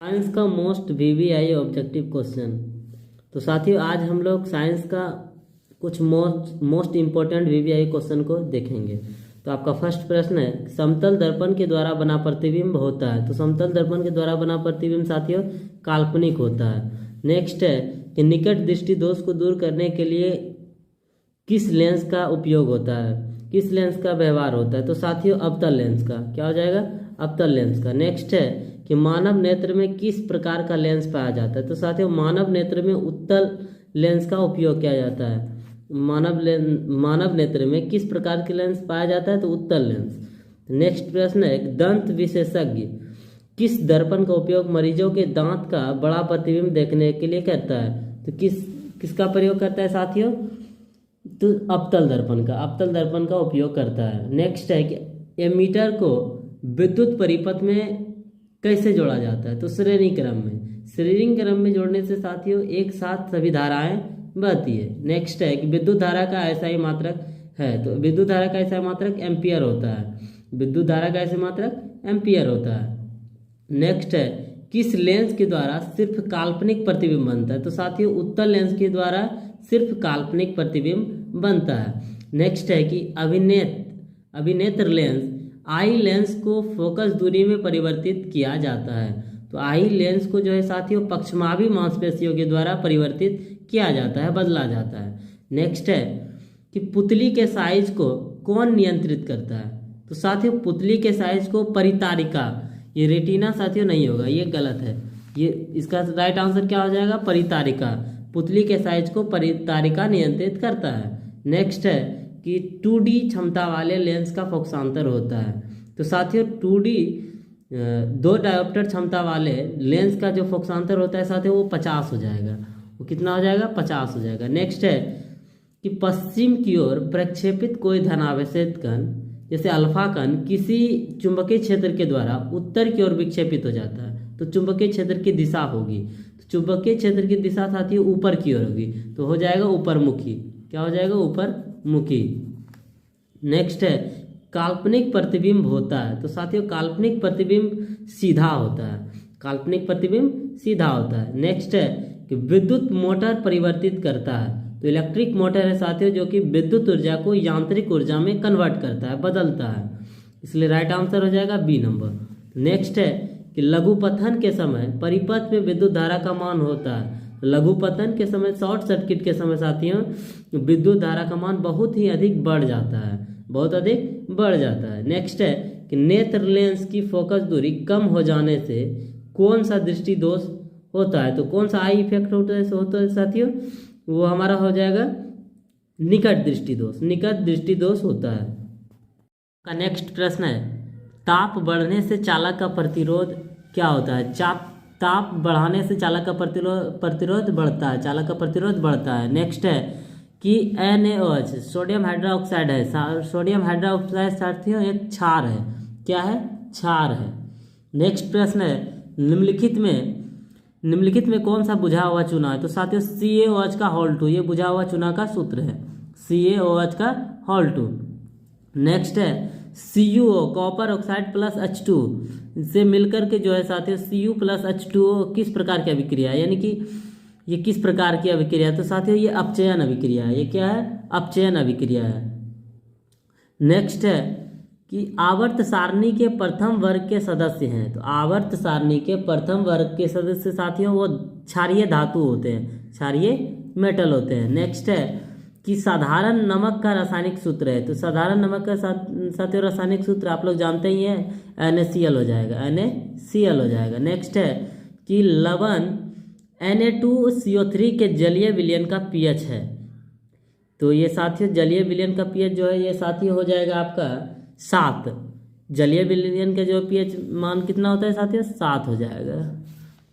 Science का most VVI objective question. तो साथियों आज हम लोग साइंस का कुछ मोस्ट इम्पोर्टेंट वीवीआई क्वेश्चन को देखेंगे। तो आपका फर्स्ट प्रश्न है, समतल दर्पण के द्वारा बना प्रतिबिंब होता है। तो समतल दर्पण के द्वारा बना प्रतिबिंब साथियों काल्पनिक होता है। नेक्स्ट है कि निकट दृष्टि दोष को दूर करने के लिए किस लेंस का उपयोग होता है, किस लेंस का व्यवहार होता है। तो साथियों अवतल लेंस का, क्या हो जाएगा, अवतल लेंस का। नेक्स्ट है कि मानव नेत्र में किस प्रकार का लेंस पाया जाता है। तो साथियों मानव नेत्र में उत्तल लेंस का उपयोग किया जाता है। मानव नेत्र में किस प्रकार के लेंस पाया जाता है, तो उत्तल लेंस। नेक्स्ट प्रश्न है, दंत विशेषज्ञ किस दर्पण का उपयोग मरीजों के दांत का बड़ा प्रतिबिंब देखने के लिए करता है। तो किसका प्रयोग करता है साथियों, तो अवतल दर्पण का उपयोग करता है। नेक्स्ट है कि एमीटर को विद्युत परिपथ में कैसे जोड़ा जाता है। तो श्रेणी क्रम में जोड़ने से साथियों एक साथ सभी धाराएं बहती है। नेक्स्ट है कि विद्युत धारा का ऐसा मात्रक है। तो विद्युत धारा का ऐसा मात्रक एम्पियर होता है। विद्युत धारा का ऐसा मात्रक एम्पियर होता है। नेक्स्ट है किस लेंस के द्वारा सिर्फ काल्पनिक प्रतिबिंब बनता है। तो साथियों उत्तल लेंस के द्वारा सिर्फ काल्पनिक प्रतिबिंब बनता है। नेक्स्ट है कि अभिनेत्र लेंस आई लेंस को फोकस दूरी में परिवर्तित किया जाता है। तो आई लेंस को जो है साथियों पक्षमाभी मांसपेशियों के द्वारा परिवर्तित किया जाता है, बदला जाता है। नेक्स्ट है कि पुतली के साइज को कौन नियंत्रित करता है। तो साथियों पुतली के साइज को परितारिका, ये रेटिना साथियों नहीं होगा, ये गलत है। ये इसका राइट आंसर क्या हो जाएगा, परितारिका। पुतली के साइज को परितारिका नियंत्रित करता है। नेक्स्ट है कि 2D क्षमता वाले लेंस का फोकसांतर होता है। तो साथियों 2D 2 डायोप्टर क्षमता वाले लेंस का जो फोकसांतर होता है साथियों वो 50 हो जाएगा। वो कितना हो जाएगा, 50 हो जाएगा। नेक्स्ट है कि पश्चिम की ओर प्रक्षेपित कोई धनावेशित कण जैसे अल्फा कण किसी चुंबकीय क्षेत्र के द्वारा उत्तर की ओर विक्षेपित हो जाता है। तो चुंबकीय क्षेत्र की दिशा होगी, तो चुंबकीय क्षेत्र की दिशा साथियों ऊपर की ओर होगी, तो हो जाएगा ऊपरमुखी। क्या हो जाएगा, ऊपरमुखी। नेक्स्ट है काल्पनिक प्रतिबिंब होता है। तो साथियों काल्पनिक प्रतिबिंब सीधा होता है, काल्पनिक प्रतिबिंब सीधा होता है। नेक्स्ट है कि विद्युत मोटर परिवर्तित करता है। तो इलेक्ट्रिक मोटर है साथियों जो कि विद्युत ऊर्जा को यांत्रिक ऊर्जा में कन्वर्ट करता है, बदलता है, इसलिए राइट आंसर हो जाएगा बी नंबर। नेक्स्ट है कि लघुपथन के समय परिपथ में विद्युत धारा का मान होता है। लघुपतन के समय, शॉर्ट सर्किट के समय साथियों विद्युत धारा का मान बहुत ही अधिक बढ़ जाता है, बहुत अधिक बढ़ जाता है। नेक्स्ट है कि नेत्र लेंस की फोकस दूरी कम हो जाने से कौन सा दृष्टि दोष होता है। तो कौन सा आई इफेक्ट होता है साथियों, वो हमारा हो जाएगा निकट दृष्टि दोष, निकट दृष्टि दोष होता है। का नेक्स्ट प्रश्न है, ताप बढ़ने से चालक का प्रतिरोध क्या होता है। ताप बढ़ाने से चालक का प्रतिरोध बढ़ता है, चालक का प्रतिरोध बढ़ता है। नेक्स्ट है कि NaOH सोडियम हाइड्रोक्साइड है। सोडियम हाइड्रोक्साइड साथियों एक क्षार है, क्या है, क्षार है। नेक्स्ट प्रश्न है, निम्नलिखित में कौन सा बुझा हुआ चूना है। तो साथियों CaOH का होल 2, ये बुझा हुआ चूना का सूत्र है, CaOH का होल 2। नेक्स्ट है CuO copper oxide plus H2 से मिलकर के जो है साथियों Cu प्लस H2O किस प्रकार की अभिक्रिया है, यानी कि ये किस प्रकार की अभिक्रिया है। तो साथियों ये अपचयन अभिक्रिया है, ये क्या है, अपचयन अभिक्रिया है। नेक्स्ट है कि आवर्त सारणी के प्रथम वर्ग के सदस्य हैं। तो आवर्त सारणी के प्रथम वर्ग के सदस्य साथियों वो क्षारीय धातु होते हैं, क्षारीय मेटल होते हैं। नेक्स्ट है कि साधारण नमक का रासायनिक सूत्र है। तो साधारण नमक का साथियों रासायनिक सूत्र आप लोग जानते ही हैं, NaCl हो जाएगा, NaCl हो जाएगा। नेक्स्ट है कि लवण Na2CO3 के जलीय विलयन का pH है। तो ये साथियों जलीय विलयन का pH जो है ये साथियों हो जाएगा आपका 7। जलीय विलयन का जो pH मान कितना होता है साथियों, 7 हो जाएगा।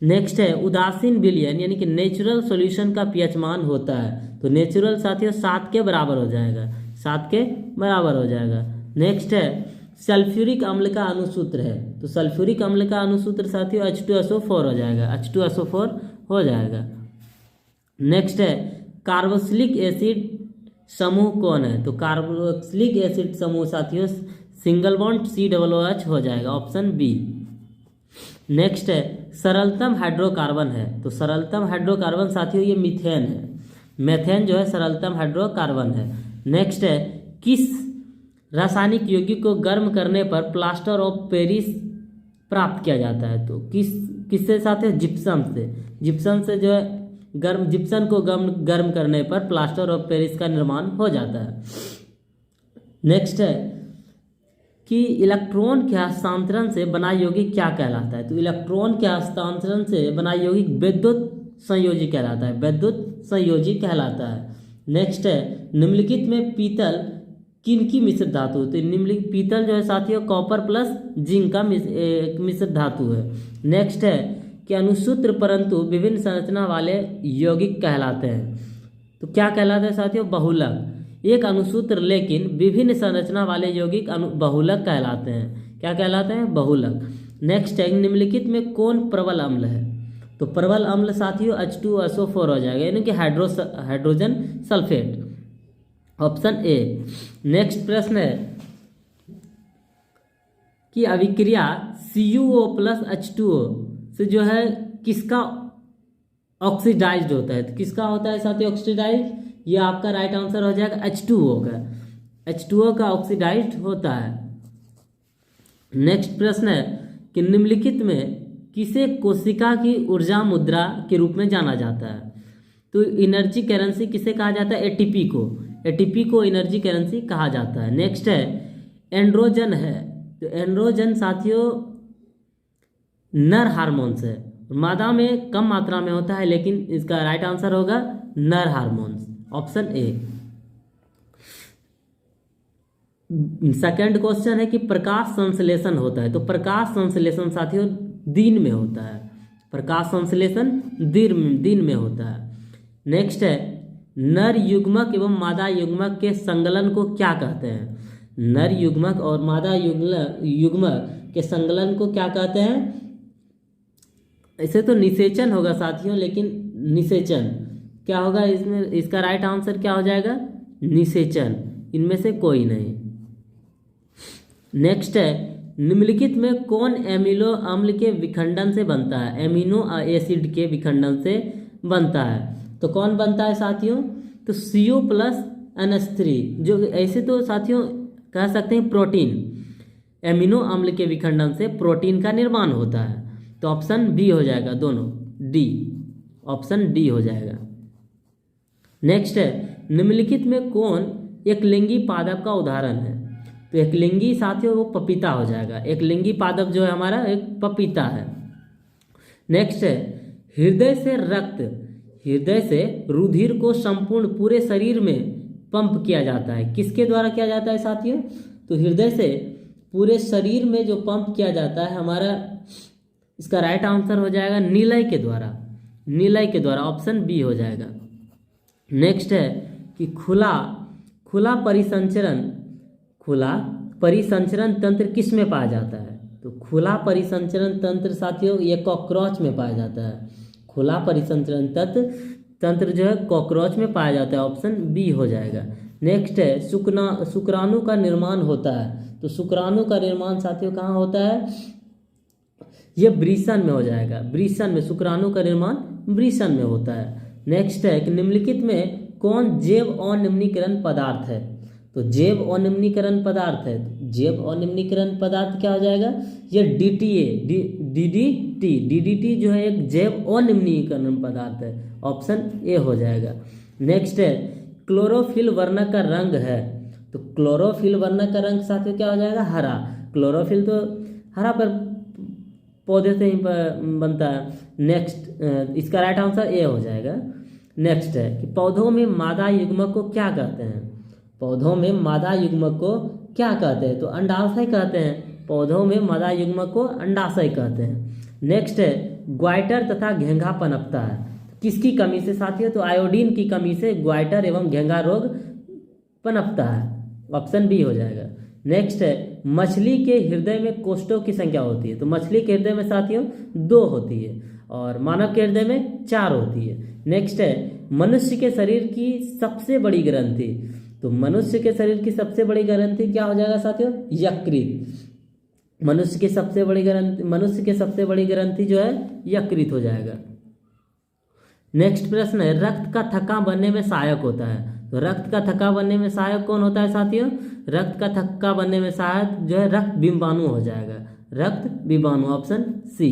नेक्स्ट है उदासीन विलयन यानी कि नेचुरल सॉल्यूशन का pH मान होता है। तो नेचुरल साथियों 7 के बराबर हो जाएगा, 7 के बराबर हो जाएगा। नेक्स्ट है सल्फ्यूरिक अम्ल का अणुसूत्र है। तो सल्फ्यूरिक अम्ल का अणुसूत्र साथियों H2SO4 हो जाएगा, H2SO4 हो जाएगा। नेक्स्ट है कार्बोक्सिलिक एसिड समूह कौन है। तो कार्बोक्सिलिक एसिड समूह साथियों सिंगल बॉन्ड COOH हो जाएगा, ऑप्शन बी। नेक्स्ट है सरलतम हाइड्रोकार्बन है? तो सरलतम हाइड्रोकार्बन साथियों ये मीथेन है। मेथेन जो है सरलतम हाइड्रोकार्बन है। नेक्स्ट है, किस रासायनिक यौगिक को गर्म करने पर प्लास्टर ऑफ पेरिस प्राप्त किया जाता है? तो किससे साथियों? जिप्सम से। जिप्सम से जो है जिप्सम को गर्म करने पर प्लास्टर ऑफ पेरिस का निर्माण हो जाता है। नेक्स्ट है कि इलेक्ट्रॉन के हस्तांतरण से बना यौगिक क्या कहलाता है? तो इलेक्ट्रॉन के हस्तांतरण से बना यौगिक विद्युत संयोजी कहलाता है। विद्युत संयोजी कहलाता है। नेक्स्ट है, निम्नलिखित में पीतल किनकी मिश्र धातु? तो निम्नलिखित पीतल जो है साथियों कॉपर प्लस जिंक का मिश्र धातु है। नेक्स्ट है कि अनुसूत्र परंतु विभिन्न संरचना वाले यौगिक कहलाते हैं। तो क्या कहलाते हैं साथियों? बहुलक। एक अनुसूत्र लेकिन विभिन्न संरचना वाले यौगिक बहुलक कहलाते हैं। क्या कहलाते हैं? बहुलक। नेक्स्ट है, निम्नलिखित में कौन प्रबल अम्ल है? तो प्रबल अम्ल साथियों H2SO4 हो जाएगा, यानी कि hydrogen sulphate, option A. Next प्रश्न है कि अभिक्रिया CuO प्लस H2O से जो है किसका ऑक्सीडाइज्ड होता है? तो किसका होता है साथियों ऑक्सीडाइज्ड? ये आपका राइट आंसर हो जाएगा H2O का। H2O का ऑक्सीडाइज्ड होता है। नेक्स्ट प्रश्न है कि निम्नलिखित में किसे कोशिका की ऊर्जा मुद्रा के रूप में जाना जाता है? तो एनर्जी करेंसी किसे कहा जाता है? ATP को। ATP को एनर्जी करेंसी कहा जाता है। नेक्स्ट है, एंड्रोजन है। तो एंड्रोजन साथियों नर हार्मोन्स है, मादा में कम मात्रा में होता है, लेकिन इसका राइट आंसर होगा नर hormones, option A. Second question है कि प्रकाश संश्लेषण होता है। तो प्रकाश संश्लेषण साथियों दिन में होता है। प्रकाश संश्लेषण दिन में होता है। नेक्स्ट है, नर युग्मक एवं मादा युग्मक के संगलन को क्या कहते हैं? नर युग्मक और मादा युग्मक के संगलन को क्या कहते हैं? ऐसे तो निषेचन होगा साथियों, लेकिन निषेचन क्या होगा इसमें? इसका राइट आंसर क्या हो जाएगा? निषेचन, इनमें से कोई नहीं। नेक्स्ट है, निम्नलिखित में कौन एमिनो अम्ल के विखंडन से बनता है? एमिनो एसिड के विखंडन से बनता है। तो कौन बनता है साथियों? तो CO प्लस NH3, जो ऐसे तो साथियों कह सकते हैं प्रोटीन। एमिनो अम्ल के विखंडन से प्रोटीन का निर्माण होता है। तो ऑप्शन बी हो जाएगा, दोनों डी, ऑप्शन डी हो जाएगा। नेक्स्ट है, निम्नलिखित में कौन एकलिंगी पादप का उदाहरण है? तो एकलिंगी साथियों वो पपीता हो जाएगा। एकलिंगी पादप जो है हमारा एक पपीता है। नेक्स्ट है, हृदय से रुधिर को संपूर्ण पूरे शरीर में पंप किया जाता है। किसके द्वारा किया जाता है साथियों? तो हृदय से पूरे शरीर में जो पंप किया जाता है हमारा, इसका राइट आंसर हो जाएगा नीलय के द्वारा। नीलय के द्वारा, ऑप्शन बी हो जाएगा। नेक्स्ट है कि खुला परिसंचरण तंत्र किस में पाया जाता है? तो खुला परिसंचरण तंत्र साथियों ये कॉकरोच में पाया जाता है। खुला परिसंचरण तंत्र जो है कॉकरोच में पाया जाता है, ऑप्शन बी हो जाएगा। नेक्स्ट है, शुक्राणु का निर्माण होता है। तो शुक्राणु का निर्माण साथियों कहाँ होता है? ये वृषण में हो जाएगा। वृषण में शुक्राणु का निर्माण वृषण में होता है। नेक्स्ट है कि निम्नलिखित में कौन जैव अनिम्नीकरण पदार्थ है? तो जैव अनिम्नीकरण पदार्थ है। जैव अनिम्नीकरण पदार्थ क्या हो जाएगा? ये DDT जो है एक जैव अनिम्नीकरण पदार्थ है, ऑप्शन ए हो जाएगा। नेक्स्ट है, क्लोरोफिल वर्णक का रंग है। तो क्लोरोफिल वर्णक का रंग साथियों क्या हो जाएगा? हरा। क्लोरोफिल तो हरा पर पौधे से ही बनता है। नेक्स्ट इसका राइट आंसर ए हो जाएगा। नेक्स्ट है कि पौधों में मादा युग्मक को क्या कहते हैं? पौधों में मादा युग्मक को क्या कहते हैं? तो अंडाशय कहते हैं। पौधों में मादा युग्मक को अंडाशय कहते हैं। नेक्स्ट है, ग्वाइटर तथा घेंघा पनपता है। किसकी कमी से साथियों? तो आयोडीन की कमी से ग्वाइटर एवं घेंघा रोग पनपता है, ऑप्शन बी हो जाएगा। नेक्स्ट है, मछली के हृदय में कोष्ठों की संख्या होती है। तो मछली के हृदय में साथियों 2 होती है और मानव के हृदय में 4 होती है। नेक्स्ट है, मनुष्य के शरीर की सबसे बड़ी ग्रंथि। तो मनुष्य के शरीर की सबसे बड़ी ग्रंथि क्या हो जाएगा साथियों? यकृत। मनुष्य की सबसे बड़ी ग्रंथि जो है यकृत हो जाएगा। नेक्स्ट प्रश्न है, रक्त का थक्का बनने में सहायक होता है। तो रक्त का थक्का बनने में सहायक कौन होता है साथियों? रक्त का थक्का बनने में सहायक जो है रक्त बिंबाणु हो जाएगा, रक्त बिंबाणु, ऑप्शन सी।